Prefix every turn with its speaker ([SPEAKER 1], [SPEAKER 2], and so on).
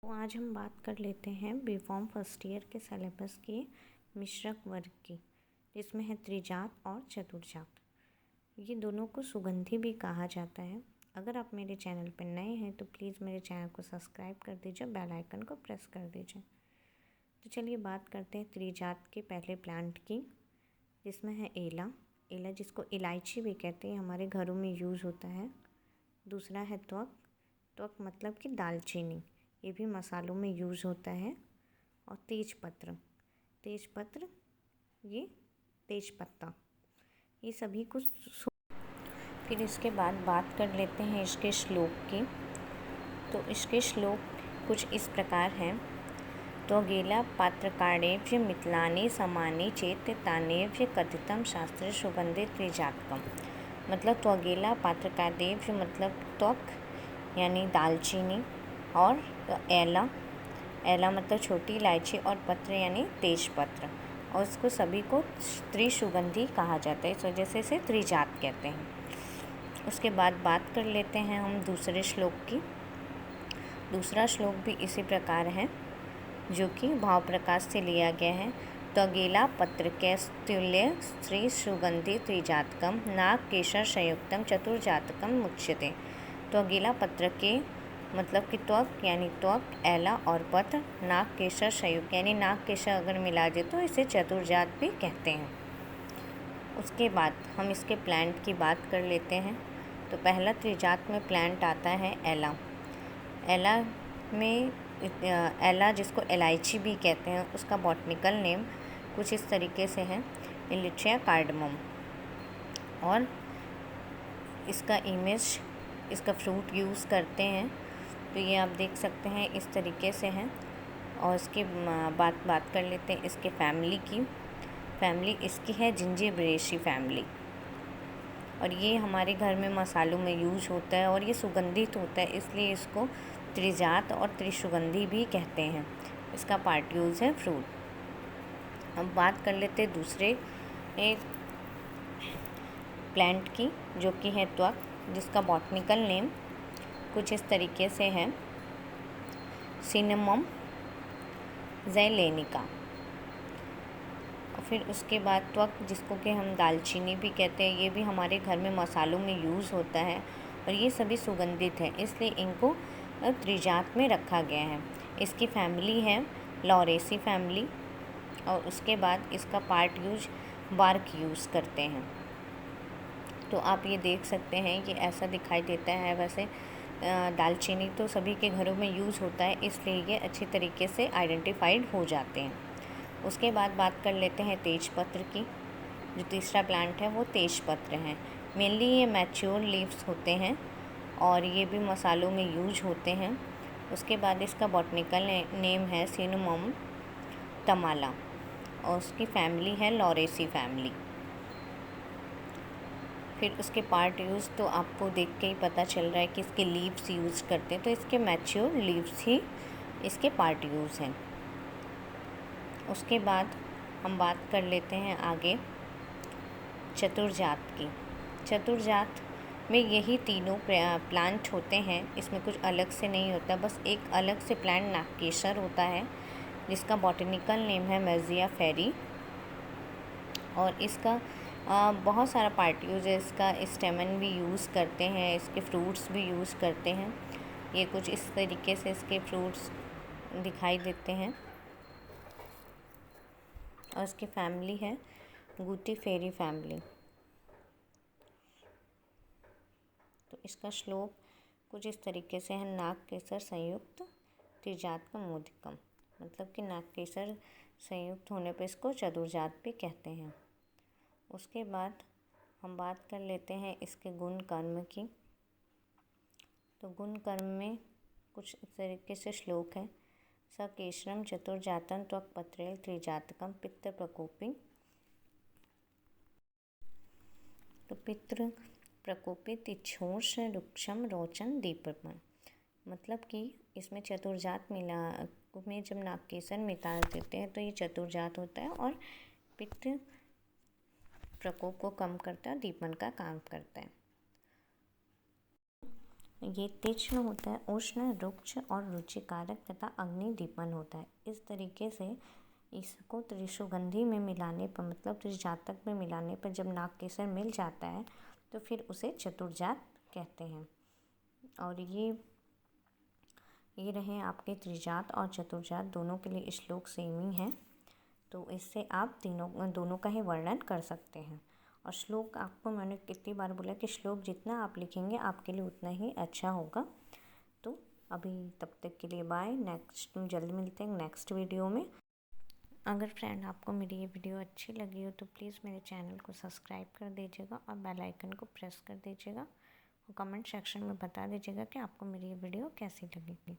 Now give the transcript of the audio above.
[SPEAKER 1] तो आज हम बात कर लेते हैं बीकॉम फर्स्ट ईयर के सिलेबस के मिश्रक वर्ग की, जिसमें है त्रिजात और चतुर्जात। ये दोनों को सुगंधी भी कहा जाता है। अगर आप मेरे चैनल पर नए हैं तो प्लीज़ मेरे चैनल को सब्सक्राइब कर दीजिए, बेल आइकन को प्रेस कर दीजिए। तो चलिए बात करते हैं त्रिजात के पहले प्लांट की, जिसमें है एला। एला जिसको इलायची भी कहते हैं, हमारे घरों में यूज़ होता है। दूसरा है त्वक। त्वक मतलब कि दालचीनी, ये भी मसालों में यूज़ होता है। और तेजपत्र, तेजपत्र ये तेजपत्ता, ये सभी कुछ। फिर इसके बाद बात कर लेते हैं इसके श्लोक की। तो इसके श्लोक कुछ इस प्रकार हैं। त्वगेला पात्रकाणेभ्य मिथिलानि समानि चेत तानेभ्य कथितम शास्त्र सुगंधे त्रिजातकम। मतलब त्वगेला पात्रकादेभ्य मतलब त्वक यानी दालचीनी, और एला, एला मतलब छोटी इलायची, और पत्र यानी तेजपत्र, और इसको सभी को त्रिसुगंधी कहा जाता है, इस वजह से इसे त्रिजात कहते हैं। उसके बाद बात कर लेते हैं हम दूसरे श्लोक की। दूसरा श्लोक भी इसी प्रकार है, जो कि भाव प्रकाश से लिया गया है। त्वगेला पत्र कैस्तुल्य स्त्री सुगंधि त्रिजातकम नाग केशर संयुक्तम चतुर्जातकम मुच्यते। त्वगेला पत्र के मतलब कि त्वक यानी त्वक, एला और पत्र, नाग केशर संयुक्त यानी नाग केशर अगर मिला दे तो इसे चतुर्जात भी कहते हैं। उसके बाद हम इसके प्लांट की बात कर लेते हैं। तो पहला त्रिजात में प्लांट आता है एला। एला में एला जिसको इलायची भी कहते हैं, उसका बॉटनिकल नेम कुछ इस तरीके से है, इलिट्रिया कार्डमम। और इसका इमेज, इसका फ्रूट यूज़ करते हैं, तो ये आप देख सकते हैं इस तरीके से हैं। और इसके बात कर लेते हैं इसके फैमिली की। फैमिली इसकी है जिंजिबरेसी फैमिली, और ये हमारे घर में मसालों में यूज होता है और ये सुगंधित होता है, इसलिए इसको त्रिजात और त्रिसुगंधी भी कहते हैं। इसका पार्ट यूज है फ्रूट। अब बात कर लेते हैं दूसरे एक प्लांट की, जो कि है त्वक, जिसका बॉटनिकल नेम कुछ इस तरीके से है, सिनेमम ज़ैलेनिका। फिर उसके बाद त्वक जिसको कि हम दालचीनी भी कहते हैं, ये भी हमारे घर में मसालों में यूज़ होता है और ये सभी सुगंधित हैं, इसलिए इनको त्रिजात में रखा गया है। इसकी फैमिली है लॉरेसी फैमिली, और उसके बाद इसका पार्ट यूज बार्क यूज़ करते हैं। तो आप ये देख सकते हैं कि ऐसा दिखाई देता है। वैसे दालचीनी तो सभी के घरों में यूज़ होता है, इसलिए ये अच्छी तरीके से आइडेंटिफाइड हो जाते हैं। उसके बाद बात कर लेते हैं तेजपत्र की। जो तीसरा प्लांट है वो तेजपत्र है। मेनली ये मैच्योर लीव्स होते हैं और ये भी मसालों में यूज होते हैं। उसके बाद इसका बॉटनिकल नेम है सिनेमम तमाला, और उसकी फैमिली है लॉरेसी फैमिली। फिर उसके पार्ट यूज़ तो आपको देख के ही पता चल रहा है कि इसके लीव्स यूज़ करते हैं, तो इसके मैच्योर लीव्स ही इसके पार्ट यूज़ हैं। उसके बाद हम बात कर लेते हैं आगे चतुर्जात की। चतुर्जात में यही तीनों प्लांट होते हैं, इसमें कुछ अलग से नहीं होता। बस एक अलग से प्लांट नागकेसर होता है, जिसका बॉटनिकल नेम है मेजिया फेरी, और इसका बहुत सारा पार्ट यूज़ है। इसका स्टेमन भी यूज़ करते हैं, इसके फ्रूट्स भी यूज़ करते हैं। ये कुछ इस तरीके से इसके फ्रूट्स दिखाई देते हैं। और इसकी फैमिली है गुटीफेरी फैमिली। तो इसका श्लोक कुछ इस तरीके से है, नाग केसर संयुक्त त्रिजात का मोदिकम। मतलब कि नाग केसर संयुक्त होने पर इसको चतुर्जात भी कहते हैं। उसके बाद हम बात कर लेते हैं इसके गुण कर्म की। तो गुण कर्म में कुछ इस तरीके से श्लोक है। स केशरम चतुर्जातम त्वक पत्रेल त्रिजातकम पित्त प्रकोपी। तो पितृ प्रकोपी तिक्षोष रुक्षम रोचन दीपकम। मतलब कि इसमें चतुर्जात मिला में जब नागकेसर मिला देते हैं तो ये चतुर्जात होता है, और पित्त प्रकोप को कम करता है, दीपन का काम करता है। ये तीक्ष्ण होता है, उष्ण, रुक्ष और रुचिकारक तथा अग्निदीपन होता है। इस तरीके से इसको त्रिसुगंधी में मिलाने पर, मतलब त्रिजातक में मिलाने पर जब नागकेसर मिल जाता है तो फिर उसे चतुर्जात कहते हैं। और ये रहे आपके त्रिजात और चतुर्जात, दोनों के लिए श्लोक सेम ही हैं, तो इससे आप दोनों का ही वर्णन कर सकते हैं। और श्लोक आपको मैंने कितनी बार बोला कि श्लोक जितना आप लिखेंगे आपके लिए उतना ही अच्छा होगा। तो अभी तब तक के लिए बाय, नेक्स्ट जल्दी मिलते हैं नेक्स्ट वीडियो में। अगर फ्रेंड आपको मेरी ये वीडियो अच्छी लगी हो तो प्लीज़ मेरे चैनल को सब्सक्राइब कर दीजिएगा और बेल आइकन को प्रेस कर दीजिएगा और कमेंट सेक्शन में बता दीजिएगा कि आपको मेरी ये वीडियो कैसी लगी।